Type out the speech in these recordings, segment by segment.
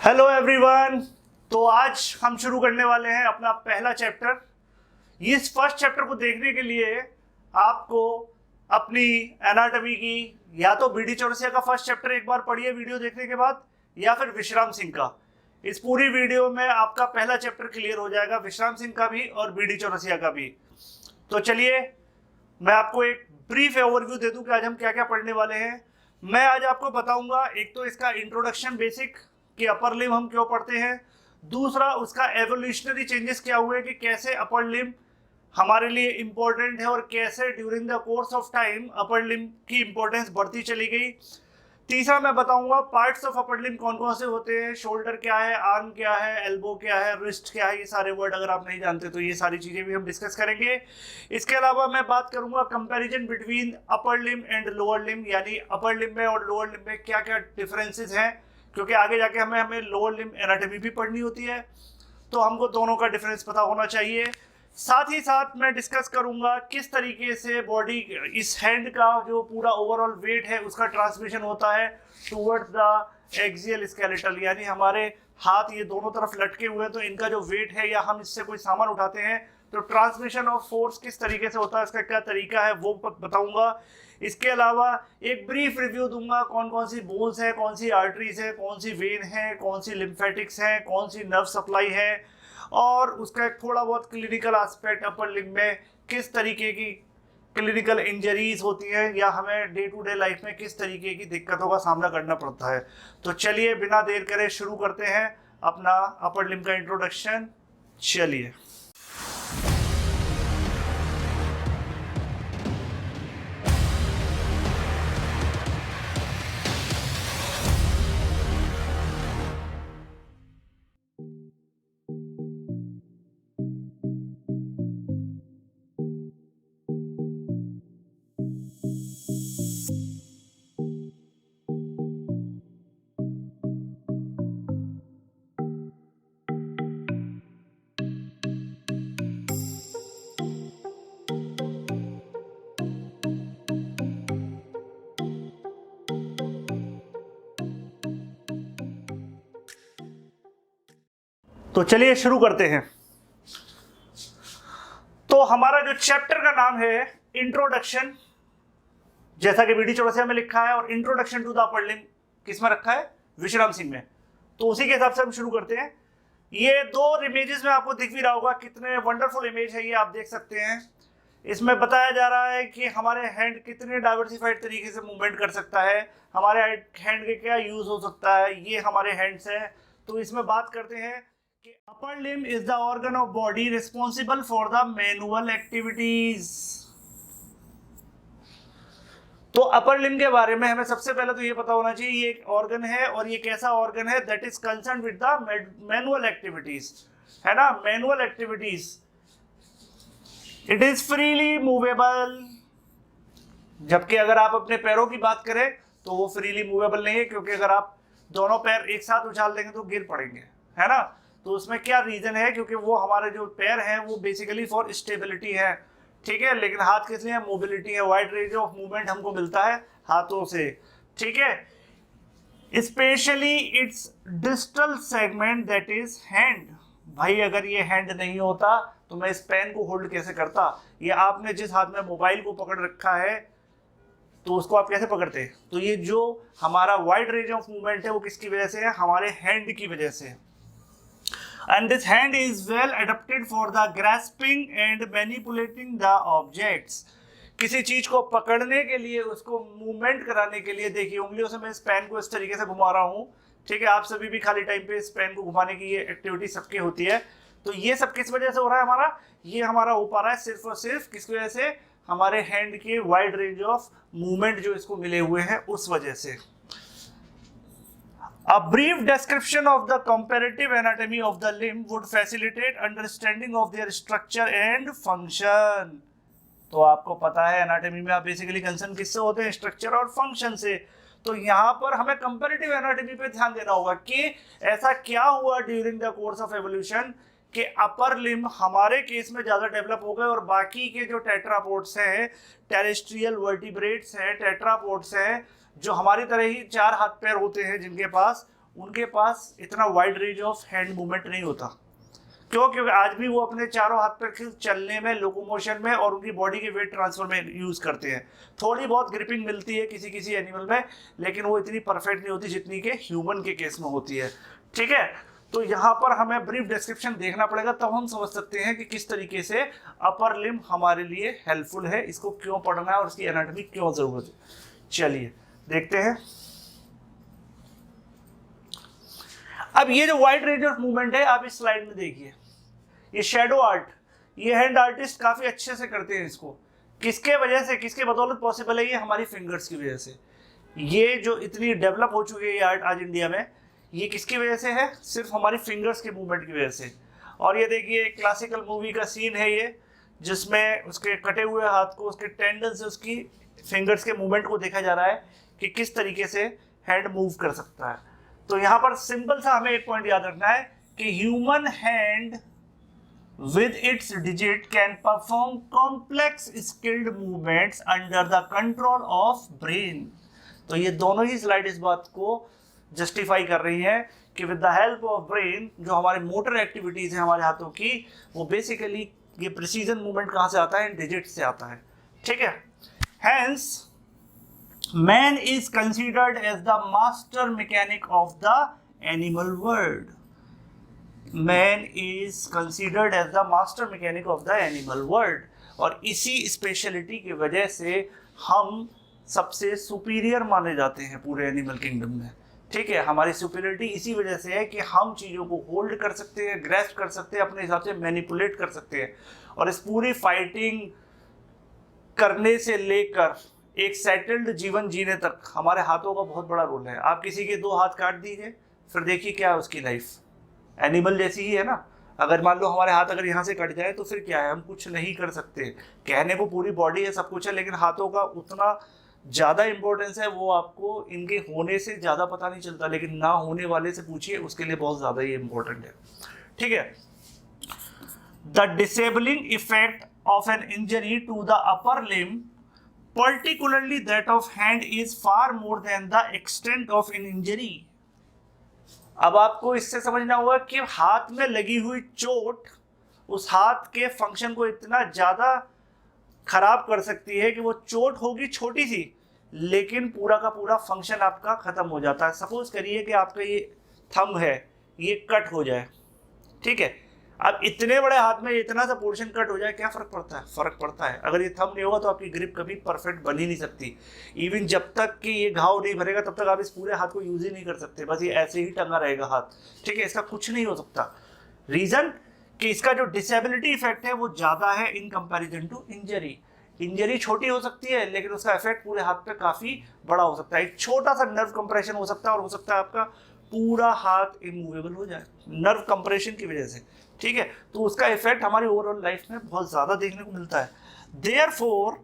Hello everyone. तो आज हम शुरू करने वाले हैं अपना पहला चैप्टर। इस फर्स्ट चैप्टर को देखने के लिए आपको अपनी एनाटॉमी की या तो बीडी चौरसिया का फर्स्ट चैप्टर एक बार पढ़िए वीडियो देखने के बाद, या फिर विश्राम सिंह का। इस पूरी वीडियो में आपका पहला चैप्टर क्लियर हो जाएगा, विश्राम सिंह का भी और बीडी चौरसिया का भी। तो चलिए मैं आपको एक ब्रीफ ओवरव्यू दे दूं कि आज हम क्या क्या पढ़ने वाले हैं। मैं आज आपको बताऊंगा एक तो इसका इंट्रोडक्शन बेसिक कि अपर लिम्ब हम क्यों पढ़ते हैं, दूसरा उसका एवोल्यूशनरी चेंजेस क्या हुए कि कैसे अपर लिम्ब हमारे लिए इंपॉर्टेंट है और कैसे during the course of time upper limb की इंपॉर्टेंस बढ़ती चली गई। तीसरा मैं बताऊंगा पार्ट्स ऑफ अपर लिम्ब कौन कौन से होते हैं, शोल्डर क्या है, आर्म क्या है, एल्बो क्या है, रिस्ट क्या है। ये सारे वर्ड अगर आप नहीं जानते तो ये सारी चीजें भी हम डिस्कस करेंगे। इसके अलावा मैं बात करूंगा comparison between upper limb and lower limb, यानी अपर लिम्ब में और लोअर लिम्ब में क्या क्या डिफरेंसेस हैं, क्योंकि आगे जाके हमें लोअर लिम्ब एनाटॉमी भी पढ़नी होती है, तो हमको दोनों का डिफरेंस पता होना चाहिए। साथ ही साथ मैं डिस्कस करूंगा किस तरीके से बॉडी, इस हैंड का जो पूरा ओवरऑल वेट है उसका ट्रांसमिशन होता है टुवर्ड्स द एक्सियल स्केलेटल, यानी हमारे हाथ ये दोनों तरफ लटके हुए हैं तो इनका जो वेट है या हम इससे कोई सामान उठाते हैं तो ट्रांसमिशन ऑफ फोर्स किस तरीके से होता है, इसका क्या तरीका है वो बताऊंगा। इसके अलावा एक ब्रीफ रिव्यू दूंगा कौन कौन सी बोन्स है, कौन सी आर्टरीज है, कौन सी वेन है, कौन सी लिम्फेटिक्स है, कौन सी नर्व सप्लाई है, और उसका एक थोड़ा बहुत क्लिनिकल एस्पेक्ट अपर लिम्ब में किस तरीके की क्लिनिकल इंजरीज होती हैं या हमें डे टू डे लाइफ में किस तरीके की दिक्कतों का सामना करना पड़ता है। तो चलिए बिना देर करे शुरू करते हैं अपना अपर लिम्ब का इंट्रोडक्शन। चलिए शुरू करते हैं। तो हमारा जो चैप्टर का नाम है इंट्रोडक्शन, जैसा कि बीडी चौरसिया में लिखा है, और introduction to the upper limb किस में रखा है, विश्राम सिंह में। तो उसी के हिसाब से हम शुरू करते हैं। ये दो इमेजेस में आपको दिख भी रहा होगा, कितने वंडरफुल इमेज है ये, आप देख सकते हैं। इसमें बताया जा रहा है कि हमारे हैंड कितने डाइवर्सिफाइड तरीके से मूवमेंट कर सकता है, हमारे हैंड के क्या यूज हो सकता है, ये हमारे हैंड्स हैं। तो इसमें बात करते हैं कि upper limb is the organ of body responsible for the manual activities. तो अपर लिम्ब के बारे में हमें सबसे पहले तो ये पता होना चाहिए ये एक ऑर्गन है, और ये कैसा ऑर्गन है, that is concern with the manual activities, है ना, manual activities. It is freely movable, जबकि अगर आप अपने पैरों की बात करें तो वो फ्रीली मूवेबल नहीं है, क्योंकि अगर आप दोनों पैर एक साथ उछाल देंगे तो गिर पड़ेंगे, है ना। तो उसमें क्या रीजन है, क्योंकि वो हमारे जो पैर हैं वो बेसिकली फॉर स्टेबिलिटी है, ठीक है, लेकिन हाथ किस लिए, मोबिलिटी है, वाइड रेंज ऑफ मूवमेंट हमको मिलता है हाथों से, ठीक है। Specially it's distal segment that is hand. भाई अगर ये हैंड नहीं होता तो मैं इस पेन को होल्ड कैसे करता, ये आपने जिस हाथ में मोबाइल को पकड़ रखा है तो उसको आप कैसे पकड़ते हैं, तो ये जो हमारा वाइड रेंज ऑफ मूवमेंट है वो किसकी वजह से है, हमारे हैंड की वजह से। And this hand is well adapted for the grasping and manipulating the objects. किसी चीज को पकड़ने के लिए, उसको मूवमेंट कराने के लिए, देखिए उंगलियों से मैं इस पेन को इस तरीके से घुमा रहा हूँ, ठीक है। आप सभी भी खाली टाइम पे इस पेन को घुमाने की ये एक्टिविटी सबकी होती है। तो ये सब किस वजह से हो रहा है, हमारा ये हमारा हो पा रहा है सिर्फ और सिर्फ किसकी वजह से, हमारे हैंड के वाइड रेंज ऑफ मूवमेंट जो इसको मिले हुए हैं उस वजह से। A brief description of the comparative anatomy of the limb would facilitate understanding of their structure and function. तो आपको पता है एनाटॉमी में आप बेसिकली कंसर्न किससे होते हैं, स्ट्रक्चर और फंक्शन से। तो यहाँ पर हमें कंपैरेटिव एनाटॉमी पे ध्यान देना होगा कि ऐसा क्या हुआ during the course of evolution कि अपर लिम्ब हमारे केस में ज़्यादा डेवलप हो गए और बाकी के जो टेट्रापोड्स हैं, टेरेस्ट्रियल वर्टिब्रेट्स हैं, टेट्रापोड्स हैं, जो हमारी तरह ही चार हाथ पैर होते हैं जिनके पास, उनके पास इतना wide range of hand movement नहीं होता। क्यों? क्योंकि आज भी वो अपने चारों हाथ पैर चलने में, लोकोमोशन में और उनकी बॉडी के वेट ट्रांसफर में यूज करते हैं। थोड़ी बहुत ग्रिपिंग मिलती है किसी किसी एनिमल में, लेकिन वो इतनी परफेक्ट नहीं होती जितनी के ह्यूमन के केस में होती है। ठीक है, तो यहाँ पर हमें ब्रीफ डिस्क्रिप्शन देखना पड़ेगा, तब हम समझ सकते हैं कि किस तरीके से अपर लिम्ब हमारे लिए हेल्पफुल है, इसको क्यों पढ़ना है और इसकी एनाटॉमी क्यों जरूरत है। चलिए देखते हैं। अब ये जो वाइड रेंज ऑफ मूवमेंट है, आप इस स्लाइड में देखिए, ये शैडो आर्ट, ये हैंड आर्टिस्ट काफी अच्छे से करते हैं इसको। किसके वजह से, किसके बदौलत पॉसिबल है? ये हमारी फिंगर्स की वजह से। ये जो इतनी डेवलप हो चुकी है ये आर्ट आज इंडिया में, ये किसकी वजह से है? सिर्फ हमारी फिंगर्स के मूवमेंट की वजह से। और ये देखिए क्लासिकल मूवी का सीन है ये, जिसमें उसके कटे हुए हाथ को, उसके टेंडन से उसकी फिंगर्स के मूवमेंट को देखा जा रहा है कि किस तरीके से हैंड मूव कर सकता है। तो यहाँ पर सिंपल सा हमें एक पॉइंट याद रखना है कि human hand with its digit can perform complex skilled movements under the control of brain। तो ये दोनों ही स्लाइड इस बात को जस्टिफाई कर रही है कि with the help of brain जो हमारे मोटर एक्टिविटीज है हमारे हाथों की, वो बेसिकली ये प्रिसीजन मूवमेंट कहाँ से आता है? डिजिट से आता है। ठीक है, hence man is considered as the master mechanic of the animal world. Man is considered as the master mechanic of the animal world, और इसी स्पेशलिटी की वजह से हम सबसे सुपीरियर माने जाते हैं पूरे एनिमल किंगडम में। ठीक है, हमारी सुपीरियरिटी इसी वजह से है कि हम चीज़ों को होल्ड कर सकते हैं, ग्रैस्प कर सकते हैं, अपने हिसाब से मैनिपुलेट कर सकते हैं। और इस पूरी फाइटिंग करने से लेकर एक सेटल्ड जीवन जीने तक हमारे हाथों का बहुत बड़ा रोल है। आप किसी के 2 हाथ काट दीजिए, फिर देखिए क्या है उसकी लाइफ, एनिमल जैसी ही है ना। अगर मान लो हमारे हाथ अगर यहाँ से कट जाए तो फिर क्या है? हम कुछ नहीं कर सकते। कहने को पूरी बॉडी है, सब कुछ है, लेकिन हाथों का उतना ज़्यादा इंपॉर्टेंस है, वो आपको इनके होने से ज़्यादा पता नहीं चलता, लेकिन ना होने वाले से पूछिए, उसके लिए बहुत ज़्यादा ही इंपॉर्टेंट है। ठीक है, the disabling effect of an injury to the upper limb, particularly that of hand, is far more than the extent of an injury। अब आपको इससे समझना होगा कि हाथ में लगी हुई चोट उस हाथ के फंक्शन को इतना ज़्यादा खराब कर सकती है कि वो चोट होगी छोटी सी, लेकिन पूरा का पूरा फंक्शन आपका ख़त्म हो जाता है। सपोज करिए कि आपका ये थंब है, ये कट हो जाए। ठीक है, अब इतने बड़े हाथ में इतना सा पोर्शन कट हो जाए, क्या फ़र्क पड़ता है? फ़र्क पड़ता है। अगर ये थंब नहीं होगा तो आपकी ग्रिप कभी परफेक्ट बन ही नहीं सकती। इवन जब तक कि ये घाव नहीं भरेगा तब तक आप इस पूरे हाथ को यूज़ ही नहीं कर सकते, बस ये ऐसे ही टंगा रहेगा हाथ। ठीक है, इसका कुछ नहीं हो सकता। रीज़न कि इसका जो डिसेबिलिटी इफेक्ट है वो ज़्यादा है in comparison to injury. Injury छोटी हो सकती है, लेकिन उसका इफेक्ट पूरे हाथ पे काफ़ी बड़ा हो सकता है। एक छोटा सा नर्व कंप्रेशन हो सकता है और हो सकता है आपका पूरा हाथ इमूवेबल हो जाए नर्व कंप्रेशन की वजह से। ठीक है, तो उसका इफेक्ट हमारी ओवरऑल लाइफ में बहुत ज़्यादा देखने को मिलता है। Therefore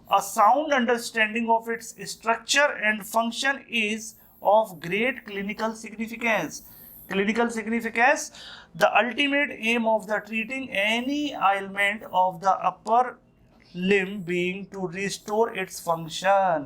a sound understanding of its structure and function is of great clinical significance. Clinical significance, the ultimate aim of the treating any ailment of the upper limb being to restore its function।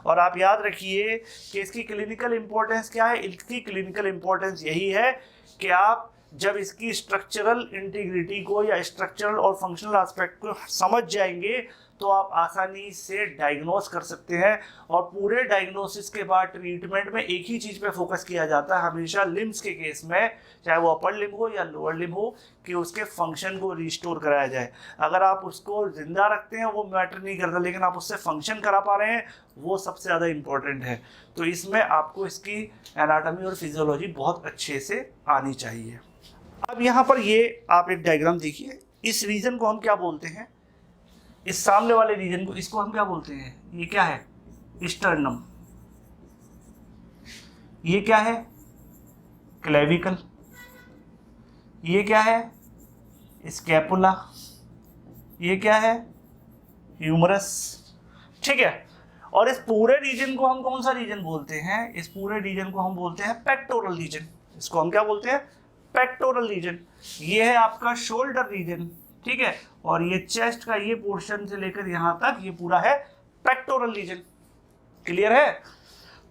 और आप याद रखिए कि इसकी clinical importance क्या है? इसकी clinical importance यही है कि आप जब इसकी स्ट्रक्चरल इंटीग्रिटी को या स्ट्रक्चरल और फंक्शनल एस्पेक्ट को समझ जाएंगे तो आप आसानी से डायग्नोस कर सकते हैं। और पूरे डायग्नोसिस के बाद ट्रीटमेंट में एक ही चीज़ पे फोकस किया जाता है हमेशा लिम्स के केस में, चाहे वो अपर लिम्ब हो या लोअर लिम्ब हो, कि उसके फंक्शन को रिस्टोर कराया जाए। अगर आप उसको जिंदा रखते हैं वो मैटर नहीं करता, लेकिन आप उससे फंक्शन करा पा रहे हैं वो सबसे ज़्यादा इम्पोर्टेंट है। तो इसमें आपको इसकी एनाटॉमी और फिजियोलॉजी बहुत अच्छे से आनी चाहिए। अब यहाँ पर ये आप एक डायग्राम देखिए, इस रीजन को हम क्या बोलते हैं? इस सामने वाले रीजन को, इसको हम क्या बोलते हैं? ये क्या है? स्टर्नम। ये क्या है? क्लेविकल। ये क्या है? स्कैपुला। ये क्या है? ह्यूमरस। ठीक है, और इस पूरे रीजन को हम कौन सा रीजन बोलते हैं? इस पूरे रीजन को हम बोलते हैं पेक्टोरल रीजन। इसको हम क्या बोलते हैं? Pectoral region. ये है आपका शोल्डर रीजन। ठीक है, और ये चेस्ट का ये पोर्शन से लेकर यहां तक ये पूरा है पेक्टोरल रीजन। क्लियर है?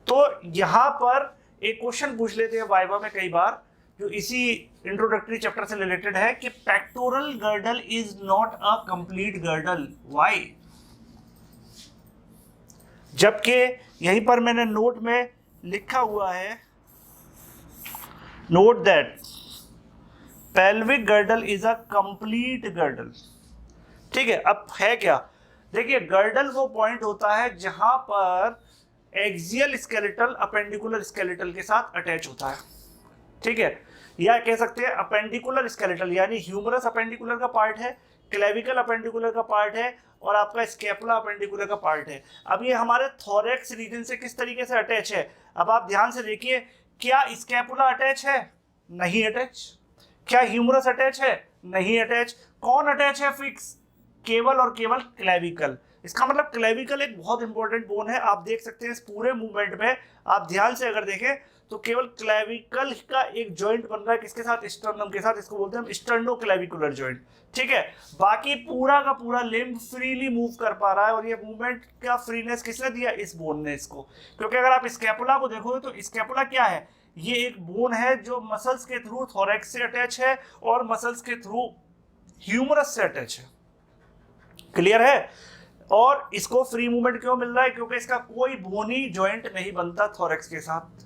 तो यहां पर एक क्वेश्चन पूछ लेते हैं वाइवा में कई बार, जो इसी इंट्रोडक्टरी चैप्टर से रिलेटेड है, कि pectoral girdle is not a complete girdle, why? जबकि यहीं पर मैंने नोट में लिखा हुआ है, note that pelvic girdle is a complete girdle. ठीक है, अब है क्या, देखिए गर्डल वो पॉइंट होता है जहां पर एक्सियल स्केलेटल अपेंडिकुलर स्केलेटल के साथ अटैच होता है। ठीक है, या कह सकते हैं अपेंडिकुलर स्केलेटल, यानी ह्यूमरस अपेंडिकुलर का पार्ट है, क्लेविकल अपेंडिकुलर का पार्ट है, और आपका स्कैपुला अपेंडिकुलर का पार्ट है। अब ये हमारे थोरैक्स रीजन से किस तरीके से अटैच है, अब आप ध्यान से देखिए, क्या स्कैपुला अटैच है? नहीं अटैच। क्या ह्यूमरस अटैच है? नहीं अटैच। कौन अटैच है फिक्स? केवल और केवल क्लेविकल। इसका मतलब क्लेविकल एक बहुत इंपॉर्टेंट बोन है। आप देख सकते हैं इस पूरे मूवमेंट में, आप ध्यान से अगर देखें तो केवल क्लेविकल का एक जॉइंट बन रहा है, किसके साथ? स्टर्नम के साथ। इसको बोलते हैं हम स्टर्नोक्लेविकुलर जॉइंट। ठीक है, बाकी पूरा का पूरा लिम्ब फ्रीली मूव कर पा रहा है, और ये मूवमेंट का फ्रीनेस किसने दिया? इस बोन ने इसको। क्योंकि अगर आप स्कैपुला को देखोगे तो स्कैपुला क्या है? ये एक बोन है जो मसल्स के थ्रू थोरैक्स से अटैच है और मसल्स के थ्रू ह्यूमरस से अटैच है। क्लियर है? और इसको फ्री मूवमेंट क्यों मिल रहा है? क्योंकि इसका कोई बोनी जॉइंट नहीं बनता थोरैक्स के साथ।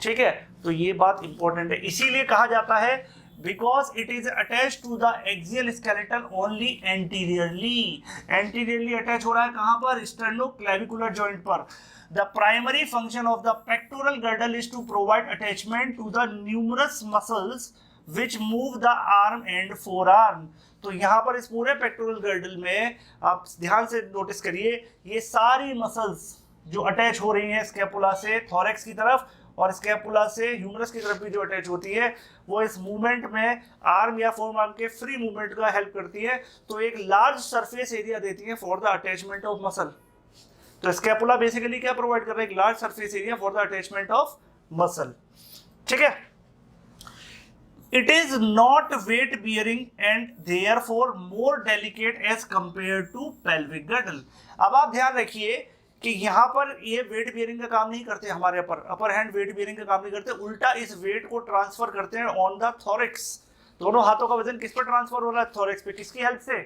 ठीक है, तो ये बात इंपॉर्टेंट है, इसीलिए कहा जाता है because it is attach to the axial skeleton only anteriorly. Anteriorly attach हो रहा है कहां पर? स्टर्नोक्लेविकुलर जॉइंट पर। The primary function of the pectoral girdle is to provide attachment to the numerous muscles which move the arm and forearm. तो यहाँ पर इस पूरे पेक्टोरल गर्डल में आप ध्यान से नोटिस करिए, ये सारी मसल्स जो अटैच हो रही हैं स्कैपुला से थोरैक्स की तरफ, और स्कैपुला से ह्यूमरस की तरफ भी जो अटैच होती है, वो इस मूवमेंट में आर्म या फोर आर्म के फ्री मूवमेंट का हेल्प करती है। तो एक लार्ज सरफेस एरिया देती है for the attachment of muscle. तो स्कैपुला बेसिकली क्या प्रोवाइड कर रहा है? एक large surface area for the attachment of muscle. ठीक है, it is not weight bearing and therefore more delicate as compare to pelvic girdle. अब आप ध्यान रखिए कि यहाँ पर ये वेट बियरिंग का काम नहीं करते, हमारे अपर हैंड वेट बियरिंग का काम नहीं करते, उल्टा इस वेट को ट्रांसफर करते हैं ऑन द थोरैक्स। दोनों हाथों का वजन किस पर ट्रांसफर हो रहा है? थोरैक्स पे। किसकी हेल्प से?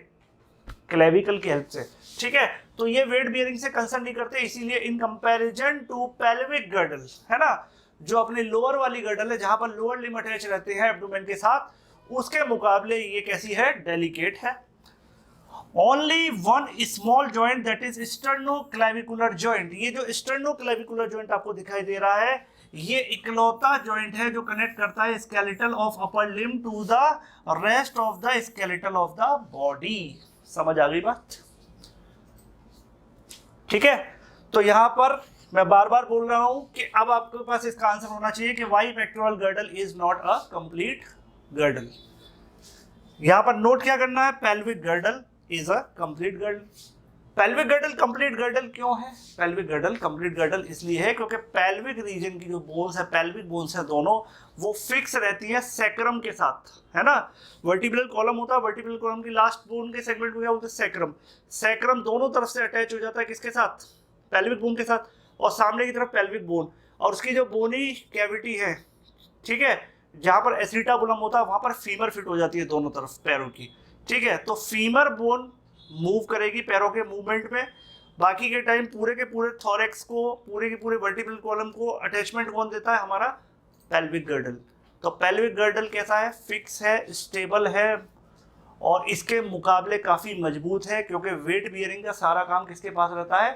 क्लेविकल की हेल्प से। ठीक है, तो ये वेट बियरिंग से कंसर्न नहीं करते, इसीलिए in comparison to pelvic girdle, है ना, जो अपने लोअर वाली गर्डल है जहां पर लोअर लिम्ब अटैच रहते हैं एब्डोमेन के साथ, उसके मुकाबले ये कैसी है? डेलिकेट है। Only one small joint that is sternoclavicular joint. ये जो स्टर्नोक्लेविकुलर जॉइंट आपको दिखाई दे रहा है, ये इकलौता जॉइंट है जो कनेक्ट करता है skeletal of upper limb to the rest of the skeletal of the body. समझ आ गई बात? ठीक है, तो यहां पर मैं बार बार बोल रहा हूं कि अब आपके पास इसका आंसर होना चाहिए कि why pectoral girdle is not a complete girdle. यहां पर नोट क्या करना है? Pelvic girdle is a complete girdle. Pelvic girdle complete girdle क्यों है? पेल्विक गर्डल कंप्लीट गर्डल इसलिए है क्योंकि पेल्विक रीजन की जो बोन्स है, पेल्विक बोन्स है दोनों, वो फिक्स रहती है सैक्रम के साथ, है ना। वर्टिब्रल कॉलम होता है, वर्टिब्रल कॉलम की लास्ट बोन के सेगमेंट को क्या बोलते हैं? सैक्रम। सैक्रम दोनों तरफ से अटैच हो जाता है किसके साथ? पेल्विक बोन के साथ, और सामने की तरफ पेल्विक बोन, और उसकी जो बोनी कैविटी है, ठीक है, जहां पर एसिटाबुलम होता है वहां पर फीमर फिट हो जाती है दोनों तरफ पैरों की। ठीक है, तो फीमर बोन मूव करेगी पैरों के मूवमेंट में, बाकी के टाइम पूरे के पूरे थोरैक्स को, पूरे के पूरे वर्टिब्रल कॉलम को अटैचमेंट कौन देता है? हमारा पेल्विक गर्डल। तो पेल्विक गर्डल कैसा है? फिक्स है, स्टेबल है, और इसके मुकाबले काफी मजबूत है, क्योंकि वेट बियरिंग का सारा काम किसके पास रहता है?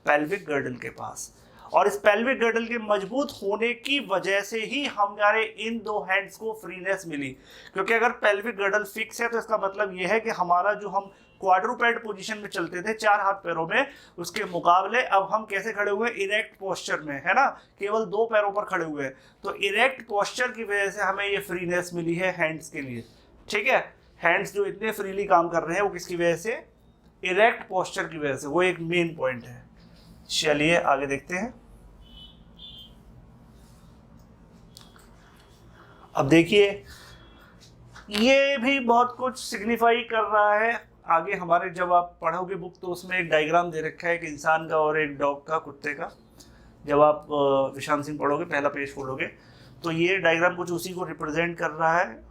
पेल्विक गर्डल के पास। और इस पेल्विक गर्डल के मजबूत होने की वजह से ही हमारे इन दो हैंड्स को फ्रीनेस मिली, क्योंकि अगर पेल्विक गर्डल फिक्स है तो इसका मतलब यह है कि हमारा जो हम क्वाड्रूपेड पोजीशन में चलते थे 4 हाथ पैरों में, उसके मुकाबले अब हम कैसे खड़े हुए? इरेक्ट पोस्चर में, है ना, केवल 2 पैरों पर खड़े हुए हैं। तो इरेक्ट पोस्चर की वजह से हमें ये फ्रीनेस मिली है हैंड्स के लिए। ठीक है, हैंड्स जो इतने फ्रीली काम कर रहे हैं वो किसकी वजह से? इरेक्ट पोस्चर की वजह से। वो एक मेन पॉइंट है। चलिए आगे देखते हैं। अब देखिए, ये भी बहुत कुछ सिग्निफाई कर रहा है। आगे हमारे जब आप पढ़ोगे बुक तो उसमें एक डायग्राम दे रखा है एक इंसान का और एक डॉग का, कुत्ते का। जब आप विशांत सिंह पढ़ोगे, पहला पेज खोलोगे तो ये डायग्राम कुछ उसी को रिप्रेजेंट कर रहा है।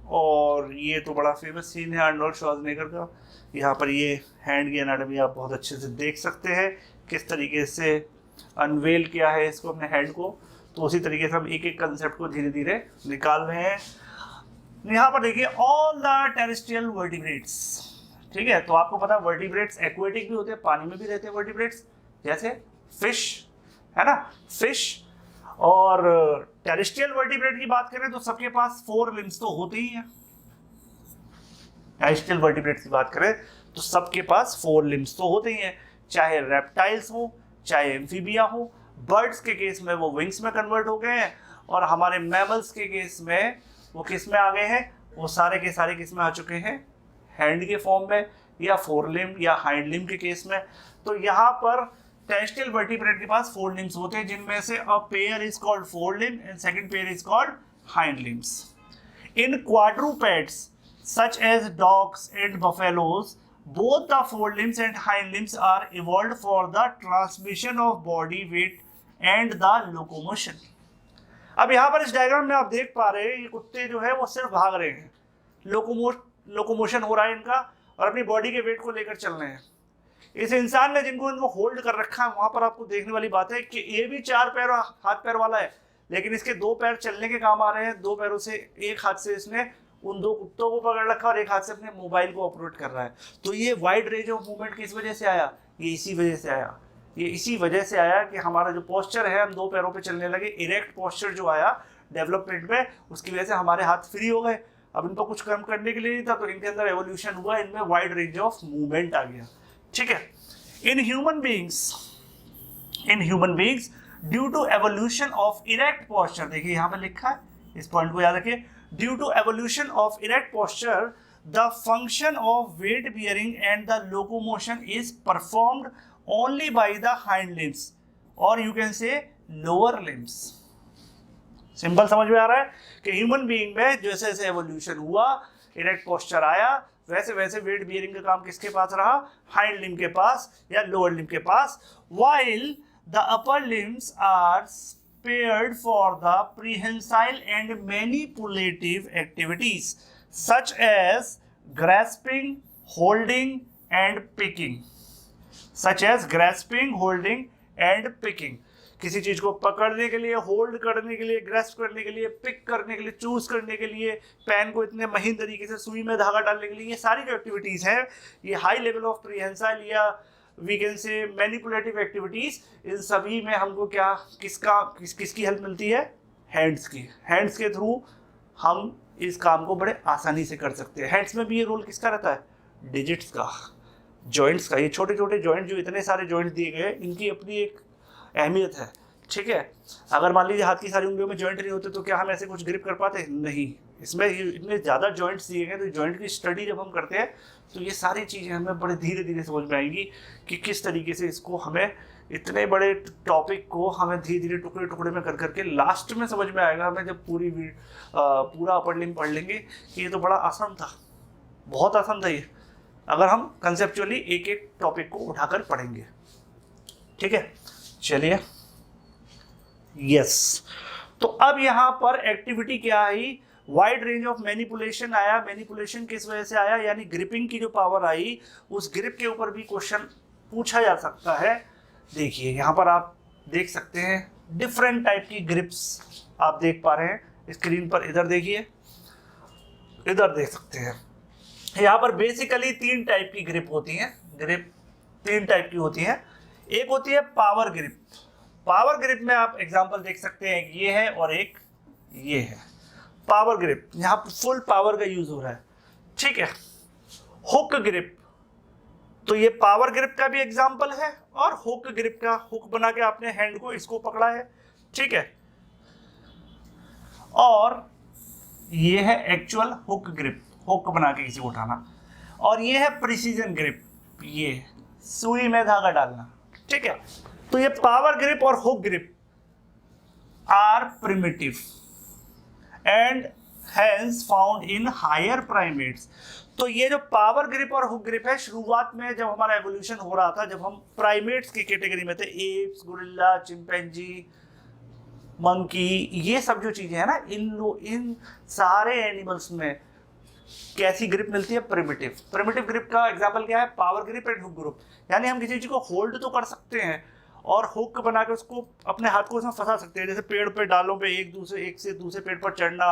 और ये तो बड़ा फेमस सीन है आर्नोल्ड श्वार्ज़नेगर का। यहाँ पर ये हैंड की एनाटॉमी आप बहुत अच्छे से देख सकते हैं, किस तरीके से अनवेल किया है इसको अपने हैंड को। तो उसी तरीके से हम एक एक कंसेप्ट को धीरे धीरे निकाल रहे हैं। यहाँ पर देखिए ऑल द टेरेस्ट्रियल वर्टिब्रेट्स, ठीक है। तो आपको पता है वर्टिब्रेट्स एक्वेटिक भी होते हैं, पानी में भी रहते हैं वर्टिब्रेट्स, जैसे फिश है ना, फिश। और टेरेस्ट्रियल वर्टिब्रेट की बात करें तो सबके पास 4 लिम्स तो होते ही हैं। टेरेस्ट्रियल वर्टिब्रेट्स की बात करें तो सबके पास 4 लिम्स तो होते ही हैं, चाहे रेप्टाइल्स हो चाहे एम्फीबिया हो। बर्ड्स के केस में वो विंग्स में कन्वर्ट हो गए हैं, और हमारे मैमल्स के केस में वो किस में आ गए हैं, वो सारे के सारे किस में आ चुके हैं, हैंड के फॉर्म में, या 4 लिम्ब या हाइंड लिम्ब के केस में। तो यहाँ पर टेरेस्ट्रियल वर्टिब्रेट के पास 4 लिम्स होते हैं, जिनमें से a pair is called 4 limb and second pair is called hind limbs. In quadrupeds such as dogs and buffaloes both the 4 limbs and hind limbs are evolved for the transmission of body weight and the locomotion। अब यहाँ पर इस diagram में आप देख पा रहे हैं ये कुत्ते जो है वो सिर्फ भाग रहे हैं, लोकोमोशन हो रहा है इनका, और अपनी बॉडी के वेट को लेकर चल रहे हैं। इस इंसान ने जिनको इनको होल्ड कर रखा है, वहां पर आपको देखने वाली बात है कि ये भी 4 पैर हाथ पैर वाला है, लेकिन इसके 2 पैर चलने के काम आ रहे हैं। 2 पैरों से एक हाथ से इसने उन 2 कुत्तों को पकड़ रखा और एक हाथ से अपने मोबाइल को ऑपरेट कर रहा है। तो ये वाइड रेंज ऑफ मूवमेंट किस वजह से आया, ये इसी वजह से आया। ये इसी वजह से आया कि हमारा जो पोस्चर है, हम 2 पैरों पे चलने लगे, इरेक्ट पोस्चर जो आया डेवलपमेंट में, उसकी वजह से हमारे हाथ फ्री हो गए। अब इनको कुछ काम करने के लिए नहीं था, तो इनके अंदर एवोल्यूशन हुआ, इनमें वाइड रेंज ऑफ मूवमेंट आ गया, ठीक है। In human beings due to evolution of erect posture, देखिए यहाँ पे लिखा है, इस पॉइंट को याद रखिए, due to evolution of erect posture the function of weight bearing and the locomotion is performed only by the hind limbs, और you can say lower limbs. Simple समझ में आ रहा है कि ह्यूमन बीइंग में जैसे जैसे एवोल्यूशन हुआ, इरेक्ट पोस्चर आया, वैसे वैसे वेट बियरिंग का काम किसके पास रहा, हाइंड लिम्ब के पास या लोअर लिम्ब के पास। While the upper limbs are spared for the prehensile and manipulative activities such as grasping, holding and picking, किसी चीज को पकड़ने के लिए, होल्ड करने के लिए, ग्रैस्प करने के लिए, पिक करने के लिए, चूज करने के लिए, पैन को इतने महीन तरीके से सुई में धागा डालने के लिए, ये सारी जो एक्टिविटीज हैं, ये हाई लेवल ऑफ प्रीहेंसाइल या we can say manipulative activities, इन सभी में हमको क्या किसकी हेल्प मिलती है, हैंड्स की। हैंड्स के थ्रू हम इस काम को बड़े आसानी से कर सकते हैं। हैंड्स में भी ये रोल किसका रहता है, डिजिट्स का, जॉइंट्स का। ये छोटे छोटे जॉइंट जो इतने सारे जॉइंट्स दिए गए, इनकी अपनी एक अहमियत है, ठीक है। अगर मान लीजिए हाथ की सारी उंगलियों में जॉइंट नहीं होते तो क्या हम ऐसे कुछ ग्रिप कर पाते, नहीं। इसमें इतने ज़्यादा जॉइंट्स दिए गए, तो जॉइंट की स्टडी जब हम करते हैं तो ये सारी चीज़ें हमें बड़े धीरे धीरे समझ में आएंगी कि किस तरीके से इसको हमें, इतने बड़े टॉपिक को हमें धीरे धीरे टुकड़े टुकड़े में कर करके लास्ट में समझ में आएगा हमें, जब पूरा अपर लिम्ब पढ़ लेंगे कि ये तो बड़ा आसान था, बहुत आसान था ये, अगर हम कंसेप्चुअली एक एक टॉपिक को उठाकर पढ़ेंगे, ठीक है। चलिए, यस। तो अब यहाँ पर एक्टिविटी क्या आई, वाइड रेंज ऑफ मैनिपुलेशन आया। मैनिपुलेशन किस वजह से आया, यानी ग्रिपिंग की जो पावर आई, उस ग्रिप के ऊपर भी क्वेश्चन पूछा जा सकता है। देखिए यहाँ पर आप देख सकते हैं डिफरेंट टाइप की ग्रिप्स आप देख पा रहे हैं स्क्रीन पर, इधर देखिए, इधर देख सकते हैं। यहाँ पर बेसिकली 3 टाइप की ग्रिप होती हैं। ग्रिप 3 टाइप की होती हैं। एक होती है पावर ग्रिप। पावर ग्रिप में आप एग्जांपल देख सकते हैं, ये है और एक ये है पावर ग्रिप, यहाँ फुल पावर का यूज हो रहा है, ठीक है। हुक ग्रिप, तो ये पावर ग्रिप का भी एग्जांपल है, और हुक ग्रिप का, हुक बना के आपने हैंड को इसको पकड़ा है, ठीक है। और ये है एक्चुअल हुक ग्रिप, हुक बना के किसी को उठाना। और ये है प्रिसीजन ग्रिप, ये सुई में धागा डालना, ठीक है। तो ये पावर ग्रिप और hook grip are primitive and hence found in higher primates. तो ये जो पावर ग्रिप और हुक ग्रिप है, शुरुआत में जब हमारा एवोल्यूशन हो रहा था, जब हम प्राइमेट्स की कैटेगरी में थे, एप्स, गोरिल्ला, चिंपैंजी, मंकी, ये सब जो चीजें हैं ना, इन सारे एनिमल्स में कैसी ग्रिप मिलती है? प्रिमिटिव। प्रिमिटिव ग्रिप का एग्जांपल क्या है? Power grip and hook grip. यानी हम किसी चीज को होल्ड तो कर सकते हैं और हुक बना के उसको अपने हाथ को उसमें फंसा सकते हैं, जैसे पेड़ पे डालों पे एक से दूसरे पेड़ पर चढ़ना,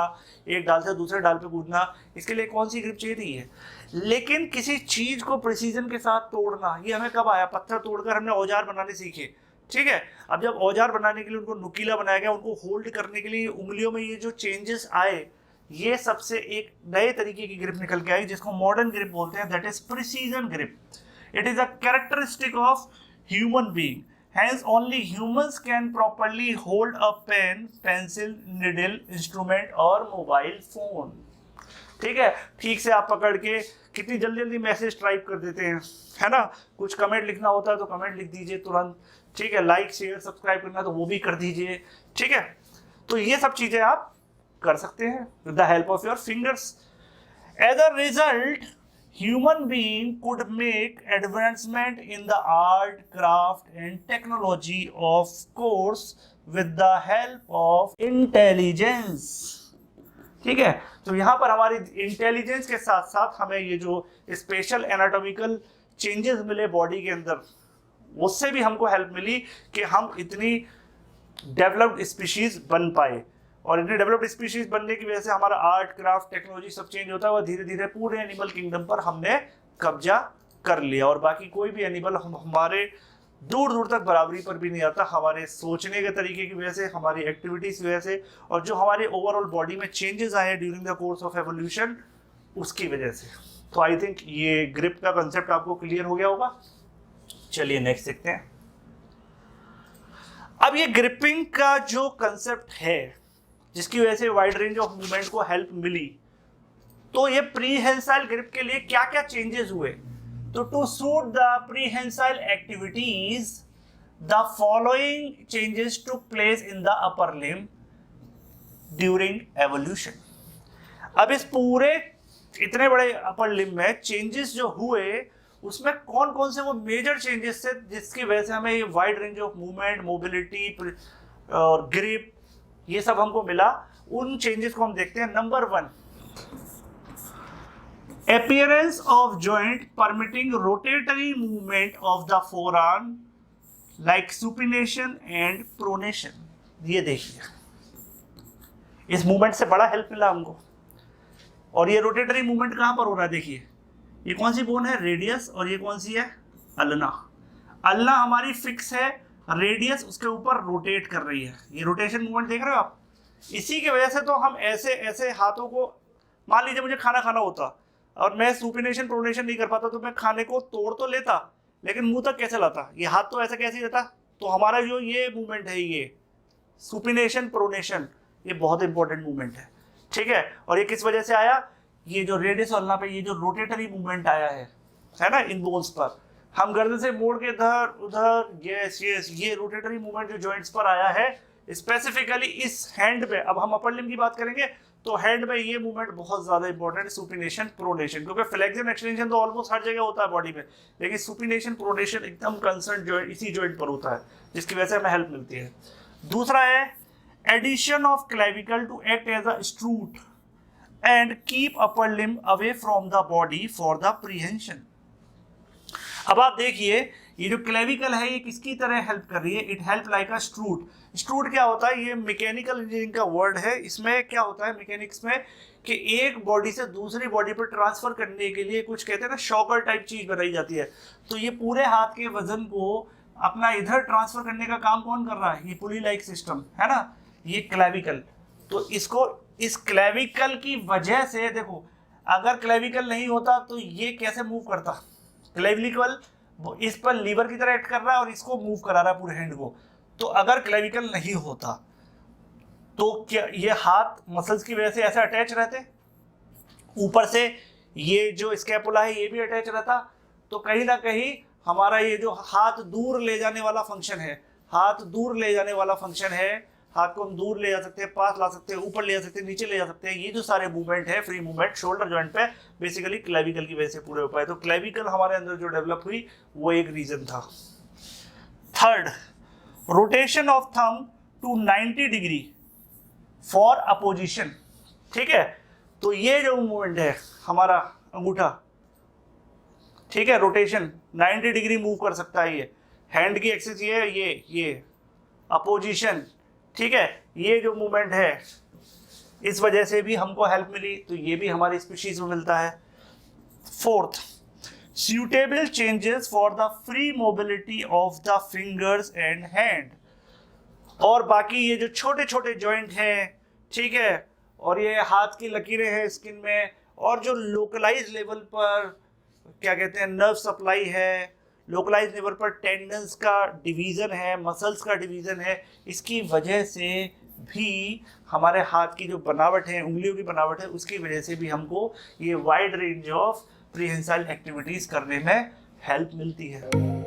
एक डाल से दूसरे डाल पे कूदना। इसके लिए कौन सी ग्रिप चाहिए थी? है। लेकिन किसी चीज को प्रिसीजन के साथ तोड़ना, ये हमें कब आया? पत्थर तोड़कर हमने औजार बनाने सीखे, ठीक है। अब जब औजार बनाने के लिए उनको नुकीला बनाया गया, उनको होल्ड करने के लिए उंगलियों में ये जो चेंजेस आए, ये सबसे एक नए तरीके की ग्रिप निकल के आई, जिसको मॉडर्न ग्रिप बोलते हैं, that is precision grip. It is a characteristic of human being, hence only humans can properly hold a pen, pencil, needle, instrument और मोबाइल फोन। ठीक है, ठीक से आप पकड़ के कितनी जल्दी जल्दी मैसेज टाइप कर देते हैं, है ना। कुछ कमेंट लिखना होता है तो कमेंट लिख दीजिए तुरंत, ठीक है। लाइक शेयर सब्सक्राइब करना तो वो भी कर दीजिए, ठीक है। तो ये सब चीजें आप कर सकते हैं with the help of your fingers. As a result, human being could make advancement in the art, craft and technology, of course with the help of intelligence। ठीक है, तो यहाँ पर हमारी इंटेलिजेंस के साथ साथ हमें ये जो स्पेशल एनाटॉमिकल चेंजेस मिले बॉडी के अंदर, उससे भी हमको हेल्प मिली कि हम इतनी डेवलप्ड स्पीशीज बन पाए। और इतने डेवलप्ड स्पीशीज बनने की वजह से हमारा आर्ट, क्राफ्ट, टेक्नोलॉजी सब चेंज होता है और धीरे धीरे पूरे एनिमल किंगडम पर हमने कब्जा कर लिया। और बाकी कोई भी एनिमल हमारे दूर दूर तक बराबरी पर भी नहीं आता, हमारे सोचने के तरीके की वजह से, हमारी एक्टिविटीज की वजह से, और जो हमारी ओवरऑल बॉडी में चेंजेस आए during the course of evolution, उसकी वजह से। तो आई थिंक ये ग्रिप का कंसेप्ट आपको क्लियर हो गया होगा। चलिए नेक्स्ट देखते हैं। अब ये ग्रिपिंग का जो कंसेप्ट है, जिसकी वजह से वाइड रेंज ऑफ मूवमेंट को हेल्प मिली, तो ये प्रीहेंसाइल ग्रिप के लिए क्या क्या चेंजेस हुए? तो to suit the prehensile activities, the following changes took place in the upper limb during evolution. अब इस पूरे इतने बड़े अपर लिम्ब में चेंजेस जो हुए, उसमें कौन कौन से वो मेजर चेंजेस थे जिसकी वजह से हमें ये wide range of movement, mobility और ग्रिप, ये सब हमको मिला। उन चेंजेस को हम देखते हैं। Number 1, appearance of joint permitting rotatory movement of the forearm like supination and pronation। ये देखिए, इस मूवमेंट से बड़ा हेल्प मिला हमको। और ये रोटेटरी मूवमेंट कहां पर हो रहा है? देखिए, ये कौन सी बोन है? रेडियस। और ये कौन सी है? अल्ना। अल्ना हमारी फिक्स है, रेडियस उसके ऊपर रोटेट कर रही है। ये रोटेशन मूवमेंट देख रहे हो आप? इसी की वजह से तो हम ऐसे ऐसे हाथों को, मान लीजिए मुझे खाना खाना होता और मैं सुपिनेशन प्रोनेशन नहीं कर पाता, तो मैं खाने को तोड़ तो लेता, लेकिन मुंह तक कैसे लाता? ये हाथ तो ऐसे कैसे रहता? तो हमारा जो ये मूवमेंट है, ये सुपिनेशन प्रोनेशन, ये बहुत इंपॉर्टेंट मूवमेंट है, ठीक है। और ये किस वजह से आया? ये जो रेडियस अल्ना पे ये जो रोटेटरी मूवमेंट आया है ना, इन बोन्स पर, हम गर्दन से मोड़ के इधर उधर, यस यस, ये रोटेटरी मूवमेंट जो जॉइंट्स पर आया है, स्पेसिफिकली इस हैंड पे। अब हम अपर लिम्ब की बात करेंगे तो हैंड में ये मूवमेंट बहुत ज्यादा इंपॉर्टेंट है, सुपिनेशन प्रोनेशन, क्योंकि फ्लेक्शन एक्सटेंशन तो ऑलमोस्ट हर जगह होता है बॉडी में, लेकिन सुपिनेशन प्रोनेशन एकदम कंसर्न जॉइंट, इसी जॉइंट पर होता है, जिसकी वजह से हमें हेल्प मिलती है। दूसरा है addition of clavicle to act as a strut and keep upper limb away from the body for the prehension. अब आप देखिए, ये जो क्लेविकल है, ये किसकी तरह हेल्प कर रही है? It help like a strut. Strut क्या होता है? ये मैकेनिकल इंजीनियरिंग का वर्ड है। इसमें क्या होता है मैकेनिक्स में, कि एक बॉडी से दूसरी बॉडी पर ट्रांसफर करने के लिए कुछ कहते हैं ना, शॉकर टाइप चीज बनाई जाती है। तो ये पूरे हाथ के वजन को अपना इधर ट्रांसफर करने का काम कौन कर रहा है? ये पुली लाइक सिस्टम है ना, ये क्लेविकल। तो इसको, इस क्लेविकल की वजह से देखो, अगर क्लेविकल नहीं होता तो ये कैसे मूव करता? क्लेविकल इस पर लीवर की तरह एक्ट कर रहा है और इसको मूव करा रहा है पूरे हैंड को। तो अगर क्लेविकल नहीं होता तो क्या ये हाथ मसल्स की वजह से ऐसे अटैच रहते? ऊपर से ये जो स्कैपुला है ये भी अटैच रहता। तो कहीं ना कहीं हमारा ये जो हाथ दूर ले जाने वाला फंक्शन है, हाथ दूर ले जाने वाला फंक्शन है, हाथ को हम दूर ले जा सकते हैं, पास ला सकते हैं, ऊपर ले जा सकते हैं, नीचे ले जा सकते हैं। ये जो सारे मूवमेंट है, फ्री मूवमेंट शोल्डर जॉइंट पे बेसिकली क्लेविकल की वजह से पूरे हो पाए। तो क्लेविकल हमारे अंदर जो डेवलप हुई वो एक रीजन था। Third, rotation of thumb to 90 degree for opposition. ठीक है, तो ये जो मूवमेंट है हमारा अंगूठा, ठीक है, रोटेशन 90 डिग्री मूव कर सकता है। ये हैंड की एक्सिस ये है, ये अपोजिशन, ठीक है, ये जो मूवमेंट है इस वजह से भी हमको हेल्प मिली, तो ये भी हमारी स्पीशीज में मिलता है। Fourth, suitable changes for the free mobility of the fingers and hand। और बाकी ये जो छोटे छोटे जॉइंट हैं, ठीक है, और ये हाथ की लकीरें हैं स्किन में, और जो लोकलाइज लेवल पर क्या कहते हैं नर्व सप्लाई है, लोकलाइज लेवल पर टेंडन्स का डिवीज़न है, मसल्स का डिवीज़न है, इसकी वजह से भी हमारे हाथ की जो बनावट है, उंगलियों की बनावट है, उसकी वजह से भी हमको ये wide range of prehensile activities करने में हेल्प मिलती है।